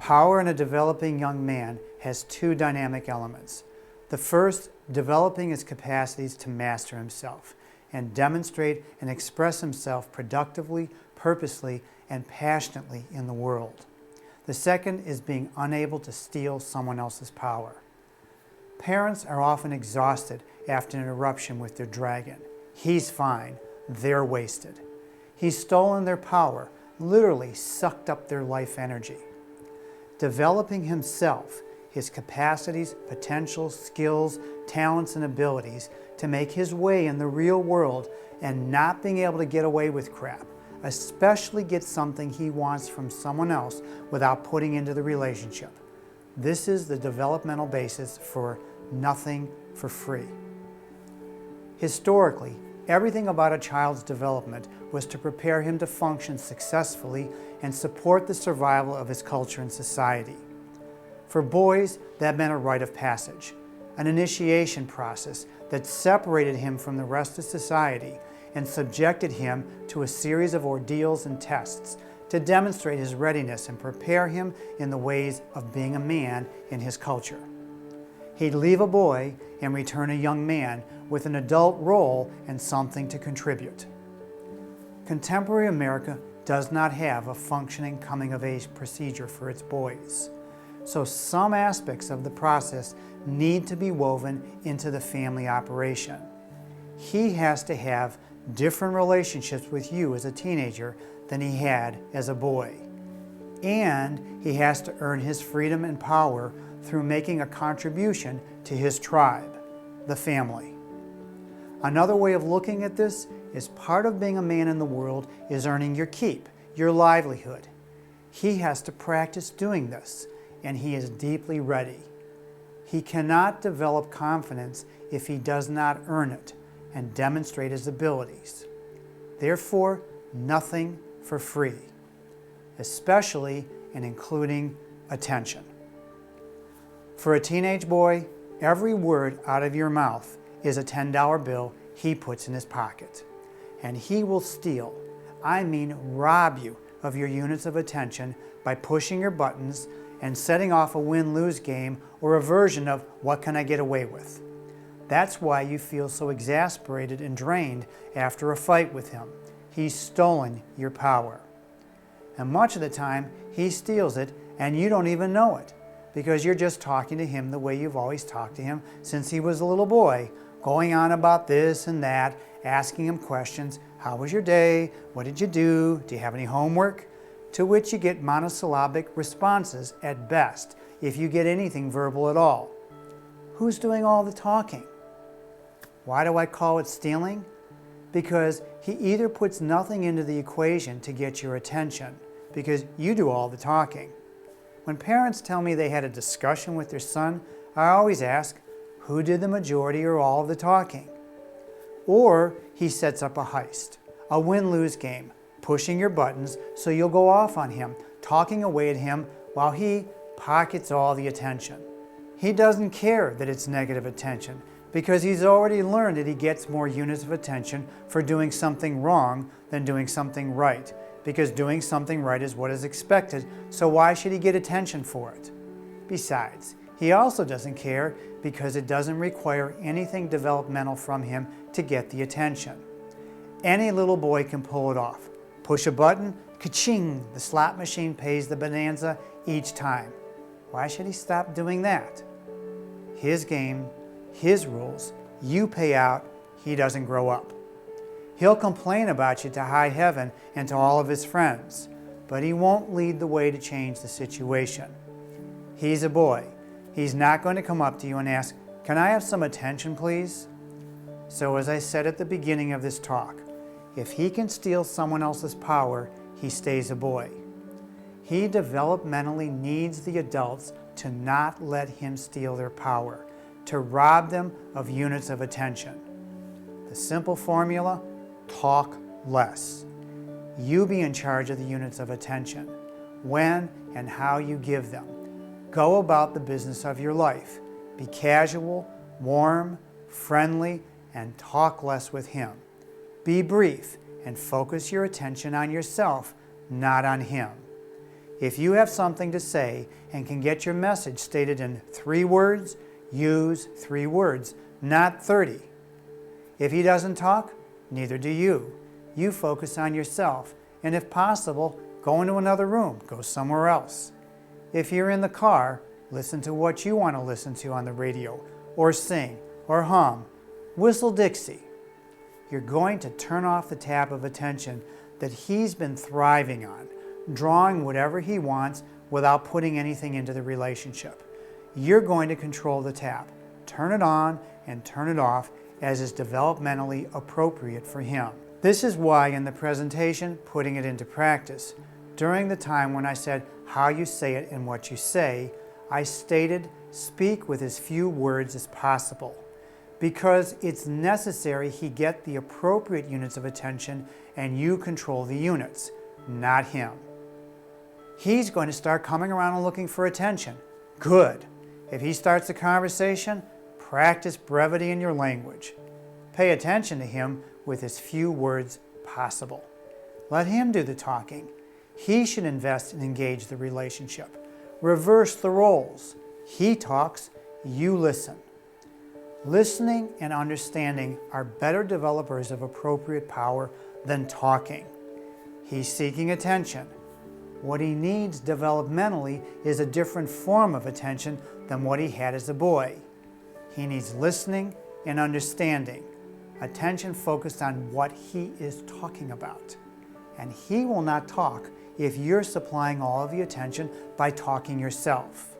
Power in a developing young man has two dynamic elements. The first, developing his capacities to master himself and demonstrate and express himself productively, purposely, and passionately in the world. The second is being unable to steal someone else's power. Parents are often exhausted after an eruption with their dragon. He's fine, they're wasted. He's stolen their power, literally sucked up their life energy. Developing himself, his capacities, potentials, skills, talents, and abilities to make his way in the real world and not being able to get away with crap, especially get something he wants from someone else without putting into the relationship. This is the developmental basis for nothing for free. Historically, everything about a child's development was to prepare him to function successfully and support the survival of his culture and society. For boys, that meant a rite of passage, an initiation process that separated him from the rest of society and subjected him to a series of ordeals and tests to demonstrate his readiness and prepare him in the ways of being a man in his culture. He'd leave a boy and return a young man with an adult role and something to contribute. Contemporary America does not have a functioning coming-of-age procedure for its boys, so some aspects of the process need to be woven into the family operation. He has to have different relationships with you as a teenager than he had as a boy. And he has to earn his freedom and power through making a contribution to his tribe, the family. Another way of looking at this is part of being a man in the world is earning your keep, your livelihood. He has to practice doing this, and he is deeply ready. He cannot develop confidence if he does not earn it and demonstrate his abilities. Therefore, nothing for free, especially and including attention. For a teenage boy, every word out of your mouth is a $10 bill he puts in his pocket. And he will steal, I mean rob you of your units of attention by pushing your buttons and setting off a win-lose game or a version of what can I get away with. That's why you feel so exasperated and drained after a fight with him. He's stolen your power. And much of the time, he steals it and you don't even know it because you're just talking to him the way you've always talked to him since he was a little boy, going on about this and that, asking him questions. How was your day? What did you do? Do you have any homework? To which you get monosyllabic responses at best, if you get anything verbal at all. Who's doing all the talking? Why do I call it stealing? Because he either puts nothing into the equation to get your attention, because you do all the talking. When parents tell me they had a discussion with their son, I always ask, who did the majority or all of the talking? Or he sets up a heist, a win-lose game, pushing your buttons so you'll go off on him, talking away at him while he pockets all the attention. He doesn't care that it's negative attention because he's already learned that he gets more units of attention for doing something wrong than doing something right, because doing something right is what is expected, so why should he get attention for it? Besides, he also doesn't care because it doesn't require anything developmental from him to get the attention. Any little boy can pull it off. Push a button, ka-ching, the slot machine pays the bonanza each time. Why should he stop doing that? His game, his rules, you pay out, he doesn't grow up. He'll complain about you to high heaven and to all of his friends, but he won't lead the way to change the situation. He's a boy. He's not going to come up to you and ask, "Can I have some attention, please?" So as I said at the beginning of this talk, if he can steal someone else's power, he stays a boy. He developmentally needs the adults to not let him steal their power, to rob them of units of attention. The simple formula, talk less. You be in charge of the units of attention, when and how you give them. Go about the business of your life. Be casual, warm, friendly, and talk less with him. Be brief and focus your attention on yourself, not on him. If you have something to say and can get your message stated in 3 words, use 3 words, not 30. If he doesn't talk, neither do you. You focus on yourself, and if possible, go into another room, go somewhere else. If you're in the car, listen to what you want to listen to on the radio, or sing, or hum, whistle Dixie. You're going to turn off the tap of attention that he's been thriving on, drawing whatever he wants without putting anything into the relationship. You're going to control the tap, turn it on and turn it off as is developmentally appropriate for him. This is why in the presentation, putting it into practice, during the time when I said how you say it and what you say, I stated speak with as few words as possible, because it's necessary he get the appropriate units of attention and you control the units, not him. He's going to start coming around and looking for attention. Good. If he starts a conversation, practice brevity in your language. Pay attention to him with as few words possible. Let him do the talking. He should invest and engage the relationship. Reverse the roles. He talks, you listen. Listening and understanding are better developers of appropriate power than talking. He's seeking attention. What he needs developmentally is a different form of attention than what he had as a boy. He needs listening and understanding, attention focused on what he is talking about. And he will not talk if you're supplying all of the attention by talking yourself.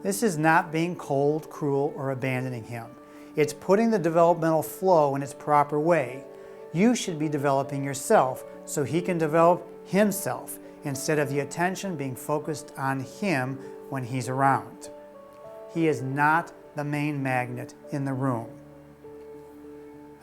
This is not being cold, cruel, or abandoning him. It's putting the developmental flow in its proper way. You should be developing yourself so he can develop himself instead of the attention being focused on him when he's around. He is not the main magnet in the room.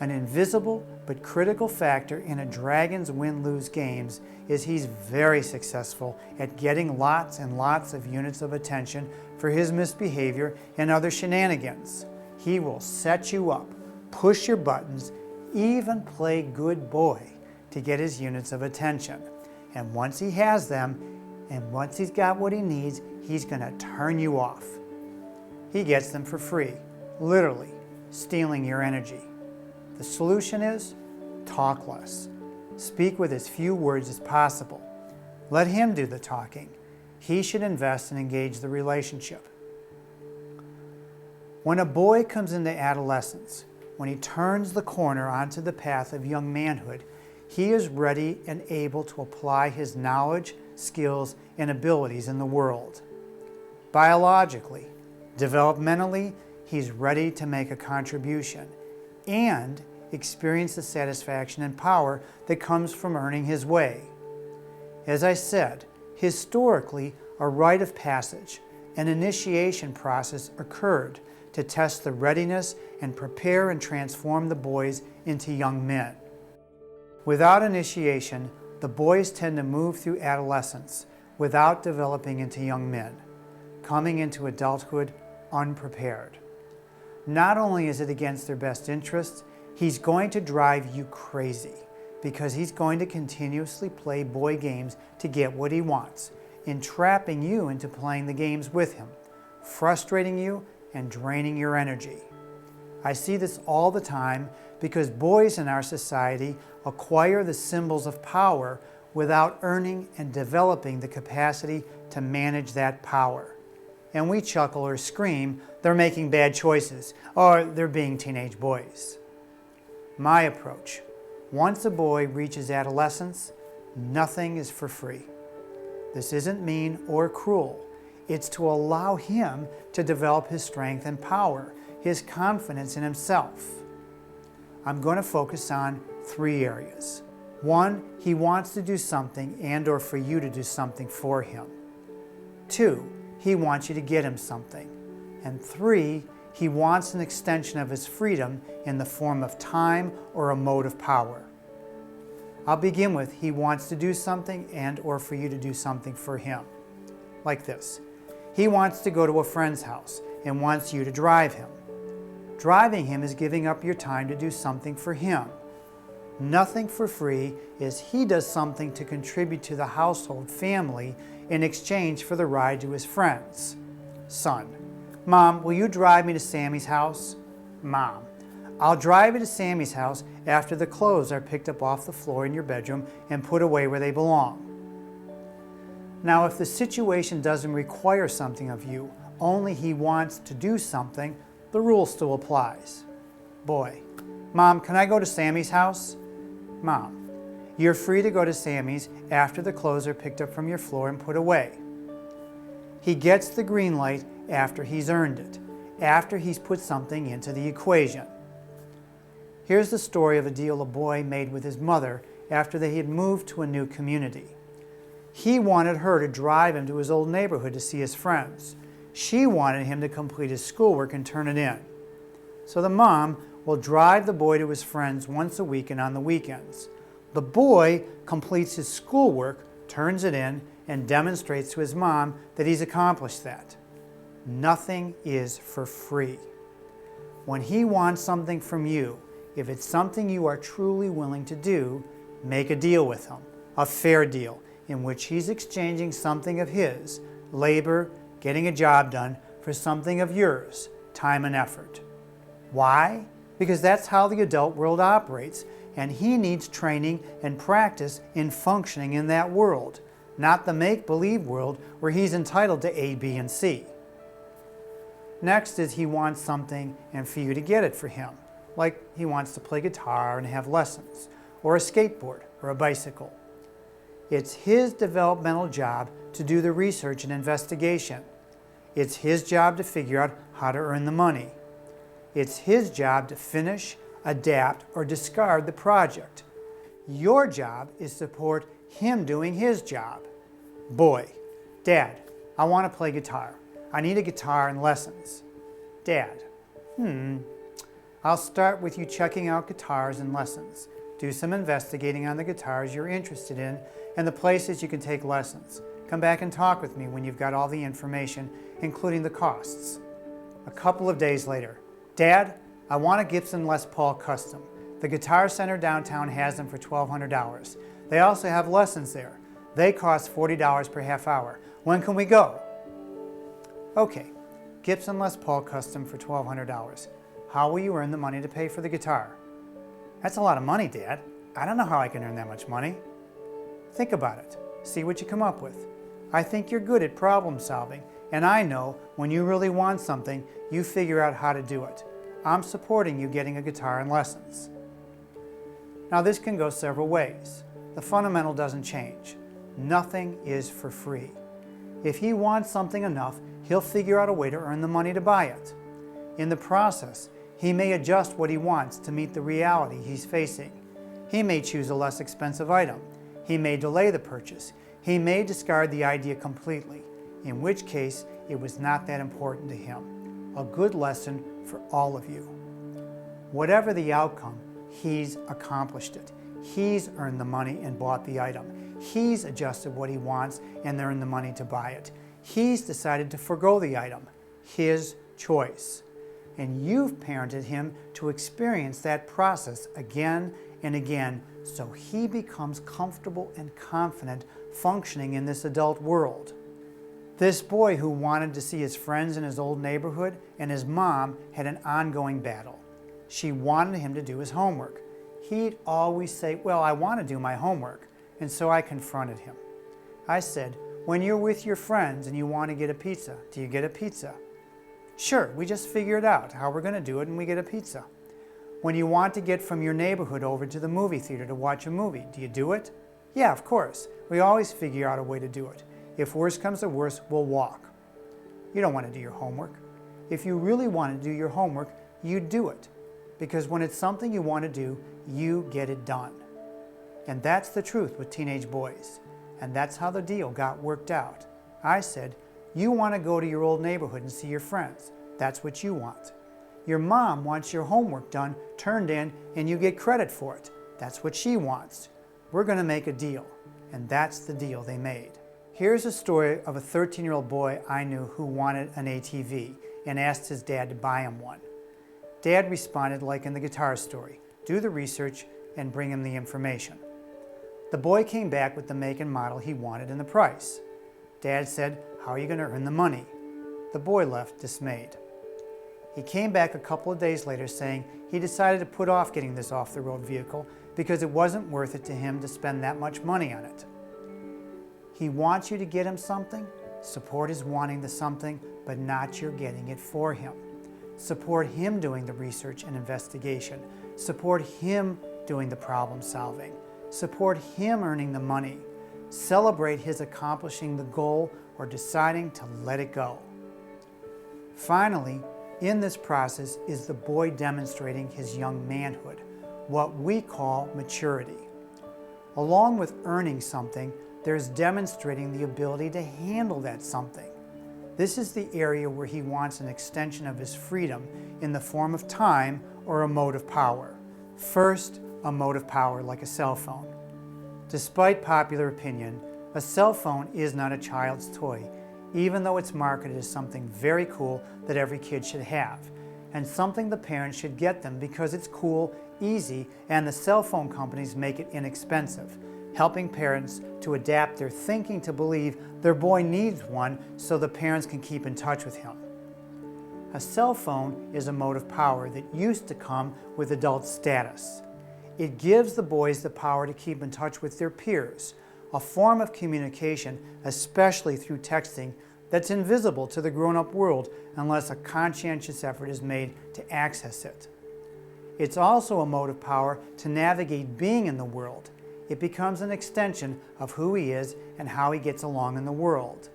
An invisible but critical factor in a dragon's win-lose games is he's very successful at getting lots and lots of units of attention for his misbehavior and other shenanigans. He will set you up, push your buttons, even play good boy to get his units of attention. And once he has them, and once he's got what he needs, he's going to turn you off. He gets them for free, literally, stealing your energy. The solution is talk less. Speak with as few words as possible. Let him do the talking. He should invest and engage the relationship. When a boy comes into adolescence, when he turns the corner onto the path of young manhood, he is ready and able to apply his knowledge, skills, and abilities in the world. Biologically, developmentally, he's ready to make a contribution and experience the satisfaction and power that comes from earning his way. As I said, historically, a rite of passage, an initiation process occurred to test the readiness and prepare and transform the boys into young men. Without initiation, the boys tend to move through adolescence without developing into young men, coming into adulthood unprepared. Not only is it against their best interests, he's going to drive you crazy because he's going to continuously play boy games to get what he wants, entrapping you into playing the games with him, frustrating you and draining your energy. I see this all the time because boys in our society acquire the symbols of power without earning and developing the capacity to manage that power. And we chuckle or scream, they're making bad choices, or they're being teenage boys. My approach, once a boy reaches adolescence, nothing is for free. This isn't mean or cruel. It's to allow him to develop his strength and power, his confidence in himself. I'm going to focus on 3 areas. 1, he wants to do something and or for you to do something for him. 2, he wants you to get him something. And 3, he wants an extension of his freedom in the form of time or a mode of power. I'll begin with he wants to do something and or for you to do something for him. Like this. He wants to go to a friend's house and wants you to drive him. Driving him is giving up your time to do something for him. Nothing for free is he does something to contribute to the household family in exchange for the ride to his friends. Son: Mom, will you drive me to Sammy's house? Mom: I'll drive you to Sammy's house after the clothes are picked up off the floor in your bedroom and put away where they belong. Now, if the situation doesn't require something of you, only he wants to do something, the rule still applies. Boy: Mom, can I go to Sammy's house? Mom: You're free to go to Sammy's after the clothes are picked up from your floor and put away. He gets the green light after he's earned it, after he's put something into the equation. Here's the story of a deal a boy made with his mother after they had moved to a new community. He wanted her to drive him to his old neighborhood to see his friends. She wanted him to complete his schoolwork and turn it in. So the mom will drive the boy to his friends once a week and on the weekends. The boy completes his schoolwork, turns it in, and demonstrates to his mom that he's accomplished that. Nothing is for free. When he wants something from you, if it's something you are truly willing to do, make a deal with him, a fair deal, in which he's exchanging something of his, labor, getting a job done, for something of yours, time and effort. Why? Because that's how the adult world operates, and he needs training and practice in functioning in that world, not the make-believe world where he's entitled to A, B, and C. Next is he wants something and for you to get it for him, like he wants to play guitar and have lessons, or a skateboard or a bicycle. It's his developmental job to do the research and investigation. It's his job to figure out how to earn the money. It's his job to finish, adapt, or discard the project. Your job is to support him doing his job. Boy: Dad, I want to play guitar. I need a guitar and lessons. Dad: I'll start with you checking out guitars and lessons. Do some investigating on the guitars you're interested in and the places you can take lessons. Come back and talk with me when you've got all the information, including the costs. A couple of days later: Dad, I want a Gibson Les Paul Custom. The Guitar Center downtown has them for $1,200. They also have lessons there. They cost $40 per half hour. When can we go? Okay, Gibson Les Paul Custom for $1,200. How will you earn the money to pay for the guitar? That's a lot of money, Dad. I don't know how I can earn that much money. Think about it. See what you come up with. I think you're good at problem solving, and I know when you really want something, you figure out how to do it. I'm supporting you getting a guitar and lessons. Now this can go several ways. The fundamental doesn't change. Nothing is for free. If he wants something enough, he'll figure out a way to earn the money to buy it. In the process, he may adjust what he wants to meet the reality he's facing. He may choose a less expensive item. He may delay the purchase. He may discard the idea completely, in which case it was not that important to him. A good lesson for all of you. Whatever the outcome, he's accomplished it. He's earned the money and bought the item. He's adjusted what he wants and earned the money to buy it. He's decided to forgo the item. His choice. And you've parented him to experience that process again and again so he becomes comfortable and confident functioning in this adult world. This boy who wanted to see his friends in his old neighborhood and his mom had an ongoing battle. She wanted him to do his homework. He'd always say, "Well, I want to do my homework," and so I confronted him. I said, "When you're with your friends and you want to get a pizza, do you get a pizza?" "Sure, we just figure it out how we're going to do it and we get a pizza." "When you want to get from your neighborhood over to the movie theater to watch a movie, do you do it?" "Yeah, of course. We always figure out a way to do it. If worse comes to worse, we'll walk." You don't want to do your homework. If you really want to do your homework, you do it. Because when it's something you want to do, you get it done. And that's the truth with teenage boys. And that's how the deal got worked out. I said, "You want to go to your old neighborhood and see your friends. That's what you want. Your mom wants your homework done, turned in, and you get credit for it. That's what she wants. We're going to make a deal." And that's the deal they made. Here's a story of a 13-year-old boy I knew who wanted an ATV and asked his dad to buy him one. Dad responded like in the guitar story: "Do the research, and bring him the information. The boy came back with the make and model he wanted and the price. Dad said, "How are you going to earn the money?" The boy left dismayed. He came back a couple of days later saying he decided to put off getting this off-the-road vehicle because it wasn't worth it to him to spend that much money on it. He wants you to get him something. Support his wanting the something, but not your getting it for him. Support him doing the research and investigation. Support him doing the problem solving. Support him earning the money. Celebrate his accomplishing the goal or deciding to let it go. Finally, in this process is the boy demonstrating his young manhood, what we call maturity. Along with earning something, there's demonstrating the ability to handle that something. This is the area where he wants an extension of his freedom in the form of time or a motive power. First, a motive power like a cell phone. Despite popular opinion, a cell phone is not a child's toy, even though it's marketed as something very cool that every kid should have, and something the parents should get them because it's cool, easy, and the cell phone companies make it inexpensive, helping parents to adapt their thinking to believe their boy needs one so the parents can keep in touch with him. A cell phone is a motive power that used to come with adult status. It gives the boys the power to keep in touch with their peers, a form of communication, especially through texting, that's invisible to the grown-up world unless a conscientious effort is made to access it. It's also a motive power to navigate being in the world. It becomes an extension of who he is and how he gets along in the world.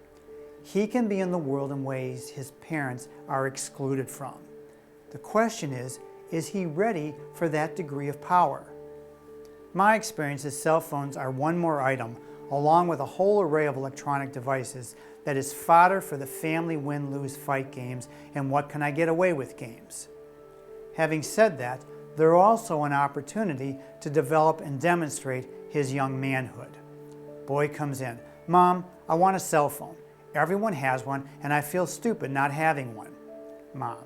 He can be in the world in ways his parents are excluded from. The question is he ready for that degree of power? My experience is cell phones are one more item, along with a whole array of electronic devices, that is fodder for the family win-lose fight games and what can I get away with games. Having said that, they're also an opportunity to develop and demonstrate his young manhood. Boy comes in, "Mom, I want a cell phone. Everyone has one and I feel stupid not having one." Mom,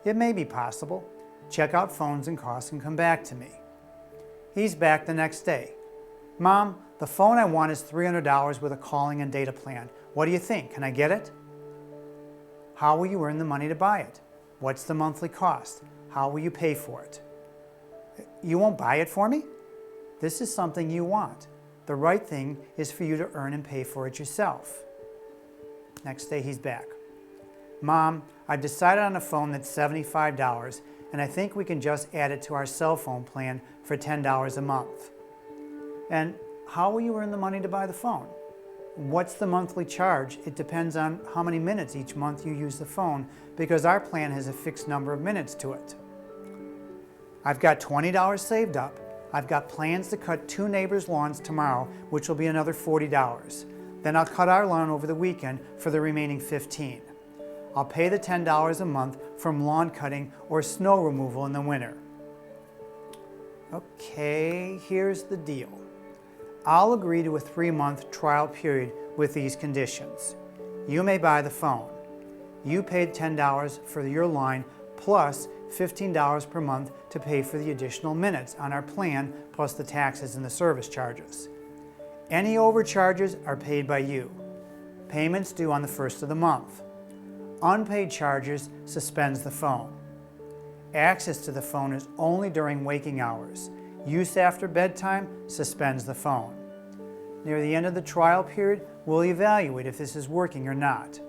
"It may be possible. Check out phones and costs and come back to me." He's back the next day. "Mom, the phone I want is $300 with a calling and data plan. What do you think? Can I get it?" "How will you earn the money to buy it? What's the monthly cost? How will you pay for it?" "You won't buy it for me?" "This is something you want. The right thing is for you to earn and pay for it yourself." Next day he's back. "Mom, I've decided on a phone that's $75 and I think we can just add it to our cell phone plan for $10 a month." "And how will you earn the money to buy the phone?" "What's the monthly charge? It depends on how many minutes each month you use the phone because our plan has a fixed number of minutes to it." "I've got $20 saved up. I've got plans to cut 2 neighbors' lawns tomorrow, which will be another $40. Then I'll cut our lawn over the weekend for the remaining $15. I'll pay the $10 a month from lawn cutting or snow removal in the winter." Okay, here's the deal. I'll agree to a 3-month trial period with these conditions. You may buy the phone. You paid $10 for your line plus $15 per month to pay for the additional minutes on our plan plus the taxes and the service charges. Any overcharges are paid by you. Payments due on the 1st of the month. Unpaid charges suspends the phone. Access to the phone is only during waking hours. Use after bedtime suspends the phone. Near the end of the trial period, we'll evaluate if this is working or not.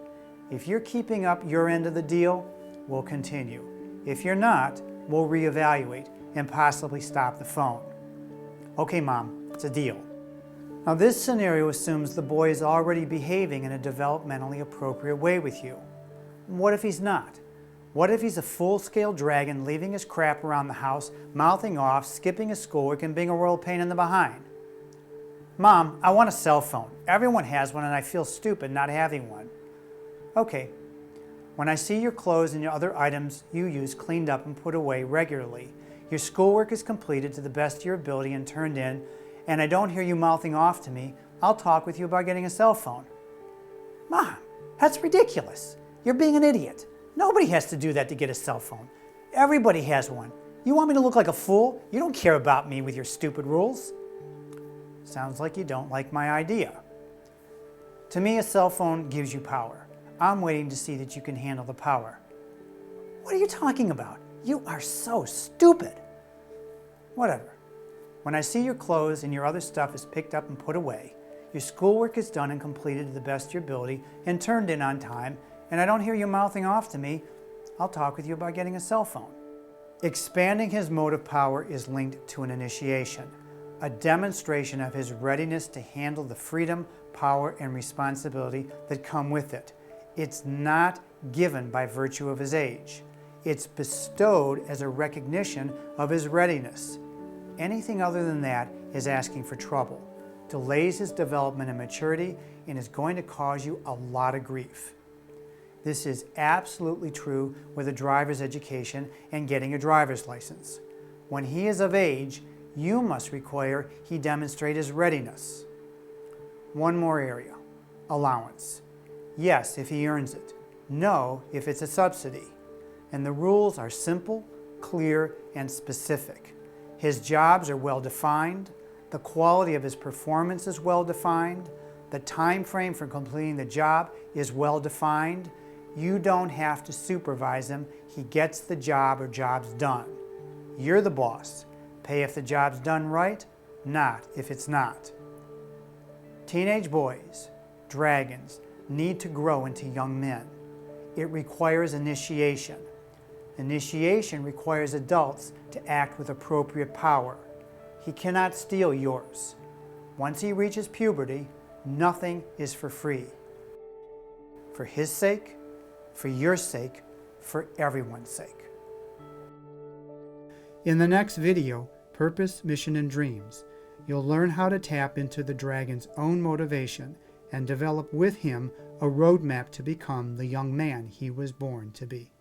If you're keeping up your end of the deal, we'll continue. If you're not, we'll reevaluate and possibly stop the phone. "Okay, Mom, it's a deal." Now this scenario assumes the boy is already behaving in a developmentally appropriate way with you. What if he's not? What if he's a full-scale dragon leaving his crap around the house, mouthing off, skipping his schoolwork, and being a royal pain in the behind? "Mom, I want a cell phone. Everyone has one and I feel stupid not having one." "Okay. When I see your clothes and your other items you use cleaned up and put away regularly, your schoolwork is completed to the best of your ability and turned in, and I don't hear you mouthing off to me, I'll talk with you about getting a cell phone." "Mom, that's ridiculous. You're being an idiot. Nobody has to do that to get a cell phone. Everybody has one. You want me to look like a fool? You don't care about me with your stupid rules. Sounds like you don't like my idea. To me, a cell phone gives you power. I'm waiting to see that you can handle the power. What are you talking about? You are so stupid. Whatever. When I see your clothes and your other stuff is picked up and put away, your schoolwork is done and completed to the best of your ability and turned in on time, and I don't hear you mouthing off to me, I'll talk with you about getting a cell phone. Expanding his motive power is linked to an initiation, a demonstration of his readiness to handle the freedom, power, and responsibility that come with it. It's not given by virtue of his age. It's bestowed as a recognition of his readiness. Anything other than that is asking for trouble, delays his development and maturity, and is going to cause you a lot of grief. This is absolutely true with a driver's education and getting a driver's license. When he is of age, you must require he demonstrate his readiness. One more area, allowance. Yes, if he earns it. No, if it's a subsidy. And the rules are simple, clear, and specific. His jobs are well defined. The quality of his performance is well defined. The time frame for completing the job is well defined. You don't have to supervise him. He gets the job or job's done. You're the boss. Pay if the job's done right, not if it's not. Teenage boys, dragons, need to grow into young men. It requires initiation. Initiation requires adults to act with appropriate power. He cannot steal yours. Once he reaches puberty, nothing is for free. For his sake, for your sake, for everyone's sake. In the next video, Purpose, Mission, and Dreams, you'll learn how to tap into the dragon's own motivation and develop with him a roadmap to become the young man he was born to be.